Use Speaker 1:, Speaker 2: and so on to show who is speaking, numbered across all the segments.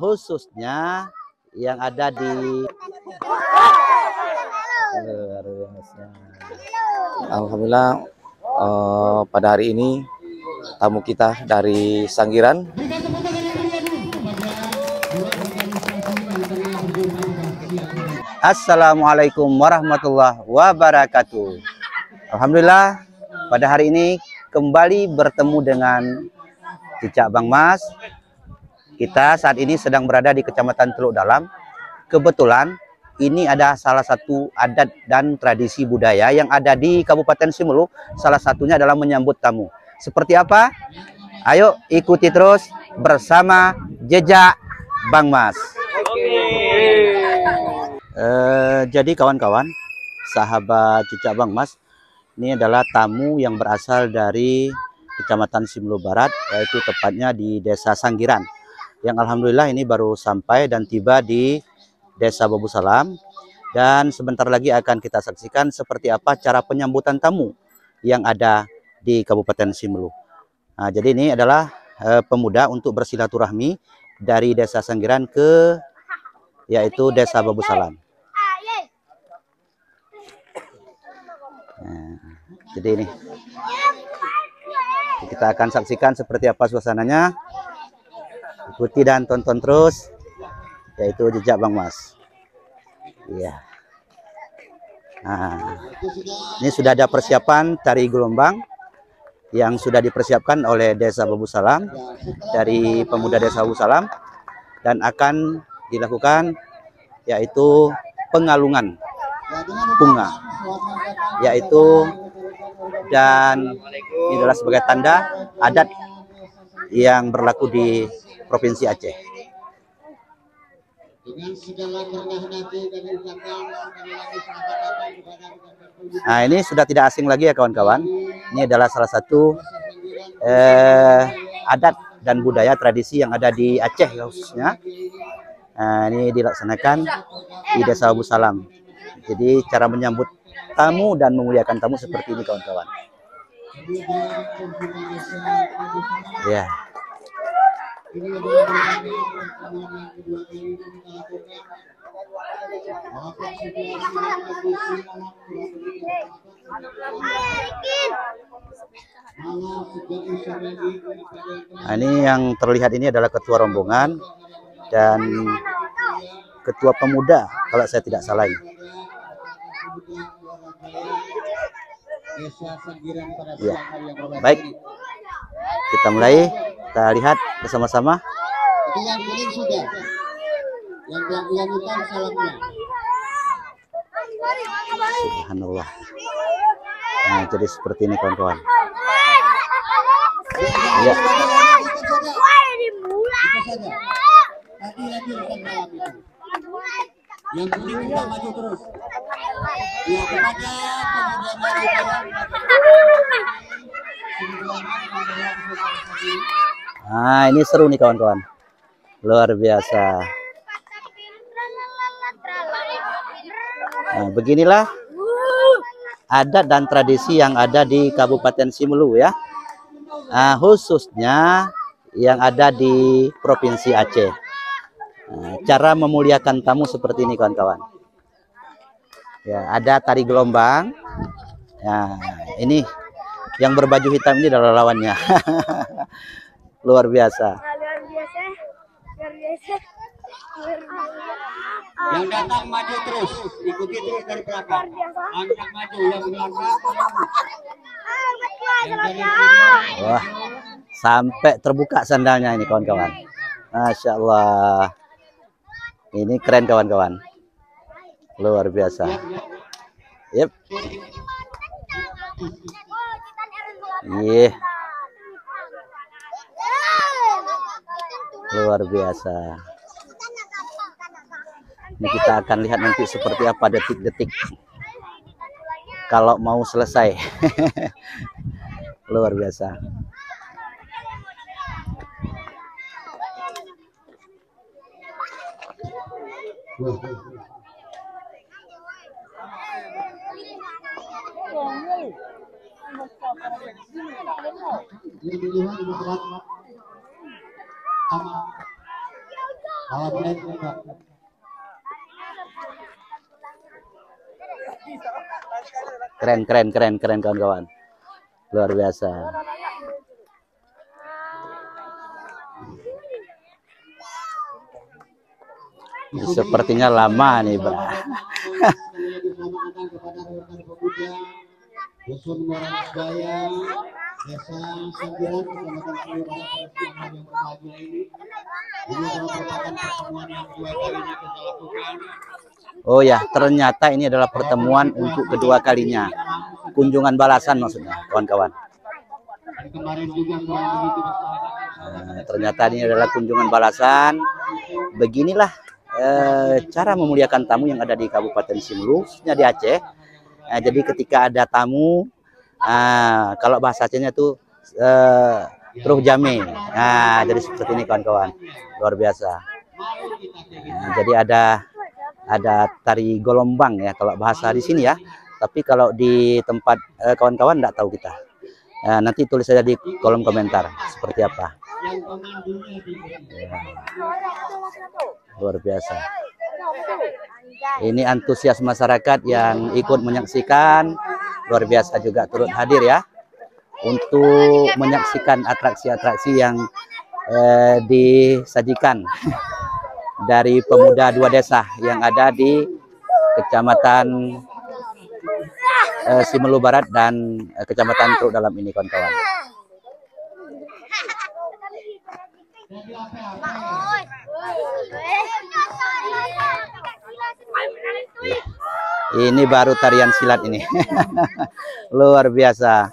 Speaker 1: khususnya yang ada di luar biasa.
Speaker 2: Alhamdulillah, pada hari ini tamu kita dari Sanggiran.
Speaker 1: Assalamualaikum warahmatullahi wabarakatuh. Alhamdulillah, pada hari ini kembali bertemu dengan Cicak Bang Mas. Kita saat ini sedang berada di Kecamatan Teluk Dalam. Kebetulan ini ada salah satu adat dan tradisi budaya yang ada di Kabupaten Simelu. Salah satunya adalah menyambut tamu. Seperti apa? Ayo ikuti terus bersama Jejak Bang Mas. Jadi kawan-kawan, sahabat Cicak Bang Mas, ini adalah tamu yang berasal dari Kecamatan Simelu Barat, yaitu tepatnya di Desa Sanggiran, yang alhamdulillah ini baru sampai dan tiba di Desa Babu Salam. Dan sebentar lagi akan kita saksikan seperti apa cara penyambutan tamu yang ada di Kabupaten Simelu. Nah, jadi ini adalah pemuda untuk bersilaturahmi dari Desa Sanggiran ke yaitu Desa Babu Salam. Nah, jadi ini kita akan saksikan seperti apa suasananya. Ikuti dan tonton terus, yaitu Jejak Bang Mas. Iya. Nah, ini sudah ada persiapan tari gelombang yang sudah dipersiapkan oleh Desa Babu Salam dari pemuda Desa Babu Salam, dan akan dilakukan yaitu pengalungan bunga, yaitu, dan ini adalah sebagai tanda adat yang berlaku di Provinsi Aceh. Nah, ini sudah tidak asing lagi ya kawan-kawan. Ini adalah salah satu adat dan budaya tradisi yang ada di Aceh khususnya. Nah, ini dilaksanakan di Desa Babu Salam. Jadi cara menyambut tamu dan memuliakan tamu seperti ini kawan-kawan. Ya. Nah, ini yang terlihat ini adalah ketua rombongan dan ketua pemuda kalau saya tidak salah ini. Ya, baik. Kita mulai, kita lihat bersama-sama.
Speaker 3: Yang kuning sudah, yang hitam salamnya.
Speaker 1: Subhanallah. Nah, jadi seperti ini kawan-kawan. Ya.
Speaker 3: Yang kuning sudah maju terus. Ya, kepada
Speaker 1: Nah, ini seru nih kawan-kawan. Luar biasa. Nah, beginilah adat dan tradisi yang ada di Kabupaten Simelu ya. Nah, khususnya yang ada di Provinsi Aceh. Nah, cara memuliakan tamu seperti ini kawan-kawan. Ya, ada tari gelombang. Nah, ini yang berbaju hitam ini adalah lawannya. Luar biasa.
Speaker 4: Luar biasa.
Speaker 3: yang datang maju terus, ikuti terus dari belakang. Angkat maju yang belakang.
Speaker 1: Wah, sampai terbuka sandalnya ini kawan-kawan. Masya Allah. Ini keren kawan-kawan. Luar biasa. Yep. Yeah. Luar biasa. Ini kita akan lihat nanti seperti apa detik-detik kalau mau selesai. Luar biasa.
Speaker 3: Awas naik, Pak.
Speaker 1: Keren kawan-kawan. Luar biasa. Ini sepertinya lama nih, Bro.
Speaker 3: Dusun Morasbaya, Desa Sanggiran, Kecamatan Sumber Barat, yang berbahagia ini. Ini merupakan pertemuan yang dua kalinya kita lakukan.
Speaker 1: Oh ya, ternyata ini adalah pertemuan untuk kedua kalinya. Kunjungan balasan maksudnya, kawan-kawan.
Speaker 3: Kemarin juga kurang begitu.
Speaker 1: Ternyata ini adalah kunjungan balasan. Beginilah cara memuliakan tamu yang ada di Kabupaten Simelu, khususnya di Aceh. Jadi ketika ada tamu, kalau bahasa Acehnya tuh truh jame. Jadi seperti ini kawan-kawan, luar biasa. Jadi ada tari golombang ya kalau bahasa di sini ya. Tapi kalau di tempat kawan-kawan enggak tahu kita. Nanti tulis saja di kolom komentar seperti apa. Ya. Luar biasa. Ini antusias masyarakat yang ikut menyaksikan, luar biasa juga turut hadir ya untuk menyaksikan atraksi-atraksi yang disajikan dari pemuda dua desa yang ada di Kecamatan Simelu Barat dan Kecamatan Truk Dalam ini kawan-kawan. Ini baru tarian silat ini. Luar biasa.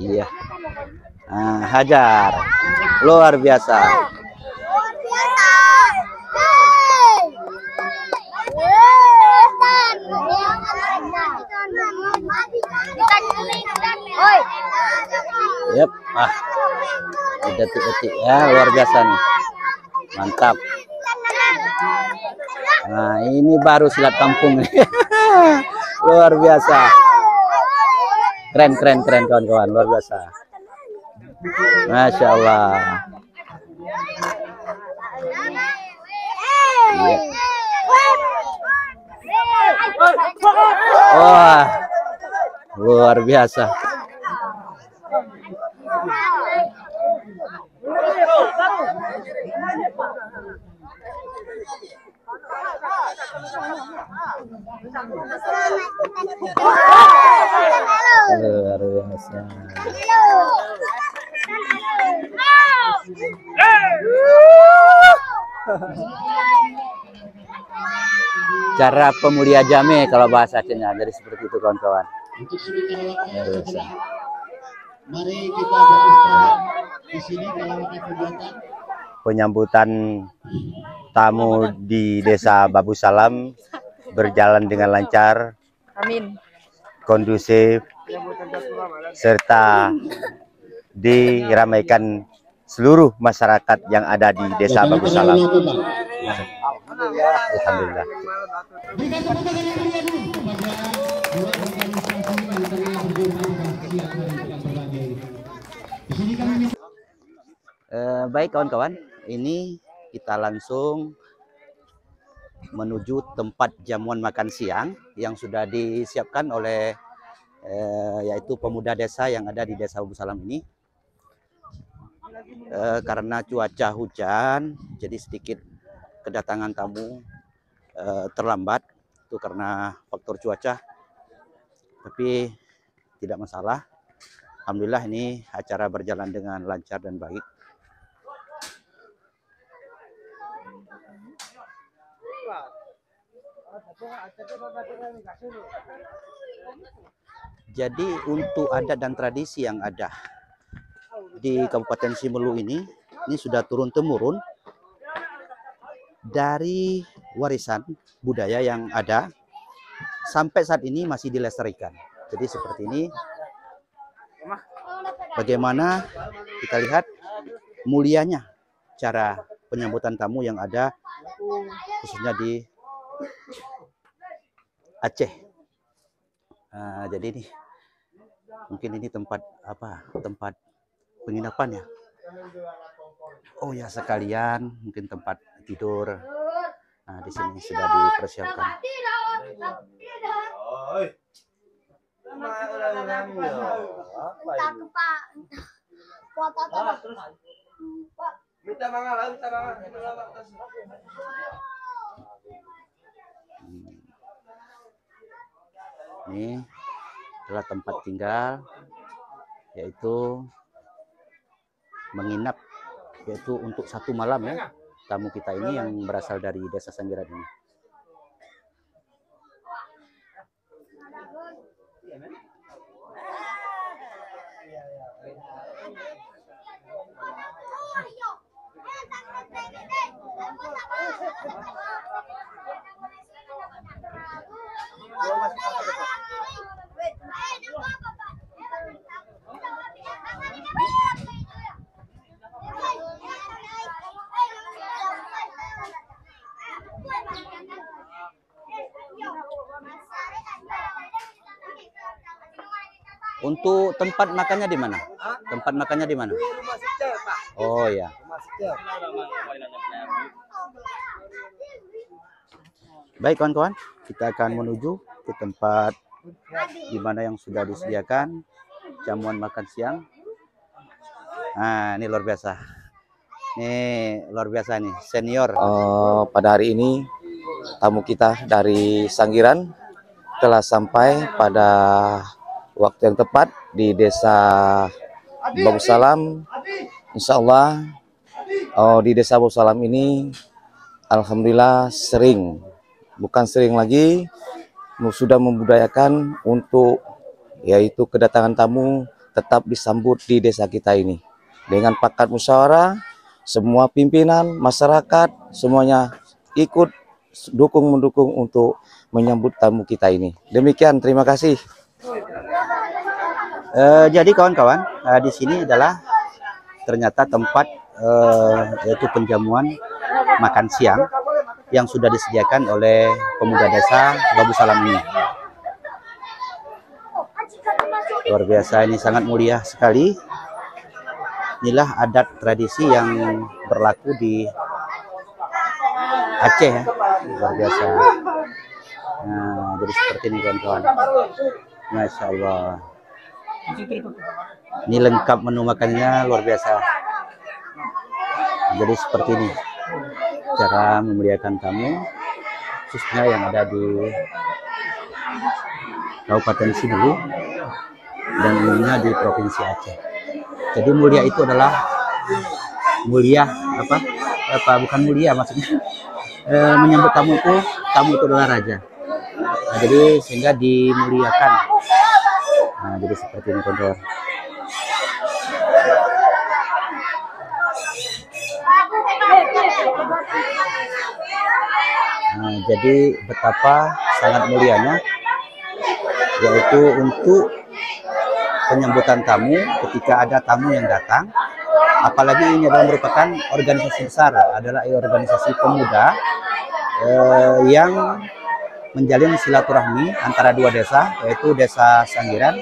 Speaker 1: Iya. Hajar. Luar biasa. Yep. Detik-detik ya, luar biasa nih. Mantap. Nah, ini baru silat kampung nih. Luar biasa. Keren kawan-kawan, luar biasa. Masya Allah. Iya. Wah, luar biasa. Luar biasa. Cara pemulia jame kalau bahasa Acehnya, jadi seperti itu kawan-kawan.
Speaker 3: Untuk sementara waktu, mari kita beristirahat di sini dalam kegiatan
Speaker 1: Penyambutan tamu di Desa Babu Salam berjalan dengan lancar,
Speaker 4: Amin.
Speaker 1: kondusif, serta diramaikan seluruh masyarakat yang ada di Desa Babu Salam. Alhamdulillah. Baik kawan-kawan, ini kita langsung menuju tempat jamuan makan siang yang sudah disiapkan oleh yaitu pemuda desa yang ada di Desa Babu Salam ini. Karena cuaca hujan, jadi sedikit kedatangan tamu terlambat, itu karena faktor cuaca, tapi tidak masalah. Alhamdulillah ini acara berjalan dengan lancar dan baik. Jadi untuk adat dan tradisi yang ada di Kabupaten Simelu ini sudah turun-temurun dari warisan budaya yang ada sampai saat ini masih dilestarikan. Jadi seperti ini. Bagaimana kita lihat mulianya cara penyambutan tamu yang ada khususnya di Aceh. Jadi ini mungkin ini tempat apa? Tempat penginapan ya. Oh ya, sekalian mungkin tempat tidur. Nah, di sini sudah dipersiapkan. Ini adalah tempat tinggal, yaitu menginap, yaitu untuk 1 malam ya, tamu kita ini yang berasal dari Desa Sanggiran ini. Untuk tempat makannya di mana? Tempat makannya di mana? Oh ya. Baik kawan-kawan, kita akan menuju ke tempat di mana yang sudah disediakan jamuan makan siang. Nah, ini luar biasa. Ini luar biasa nih, senior.
Speaker 2: Pada hari ini tamu kita dari Sanggiran telah sampai pada waktu yang tepat di Desa Babusalam. Insya Allah di Desa Babusalam ini alhamdulillah bukan sering lagi, sudah membudayakan untuk yaitu kedatangan tamu tetap disambut di desa kita ini dengan pakat musyawarah. Semua pimpinan masyarakat semuanya ikut mendukung untuk menyambut tamu kita ini. Demikian, terima kasih.
Speaker 1: Jadi kawan-kawan, di sini adalah ternyata tempat yaitu penjamuan makan siang yang sudah disediakan oleh pemuda desa Babusalam ini. Luar biasa, ini sangat mulia sekali. Inilah adat tradisi yang berlaku di Aceh ya. Luar biasa. Nah, jadi seperti ini kawan-kawan. Masya Allah. Ini lengkap menu makannya, luar biasa. Jadi seperti ini cara memuliakan tamu, khususnya yang ada di Kabupaten Sidulu dan umumnya di Provinsi Aceh. Jadi mulia itu adalah mulia bukan mulia maksudnya menyambut tamu itu adalah raja. Nah, jadi sehingga dimuliakan. Nah, jadi seperti ini kawan-kawan. Nah, jadi betapa sangat mulianya yaitu untuk penyambutan tamu ketika ada tamu yang datang, apalagi ini adalah merupakan organisasi besar, adalah organisasi pemuda yang menjalin silaturahmi antara dua desa, yaitu Desa Sanggiran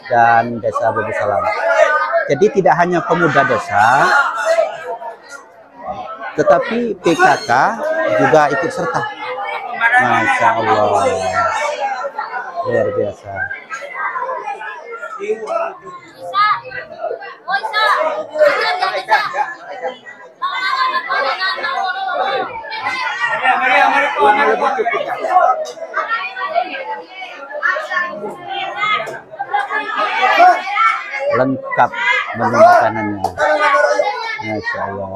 Speaker 1: dan Desa Babusalam. Jadi tidak hanya pemuda desa, tetapi PKK juga ikut serta. Masya Allah, luar biasa. Lengkap menu makanannya. Masya Allah.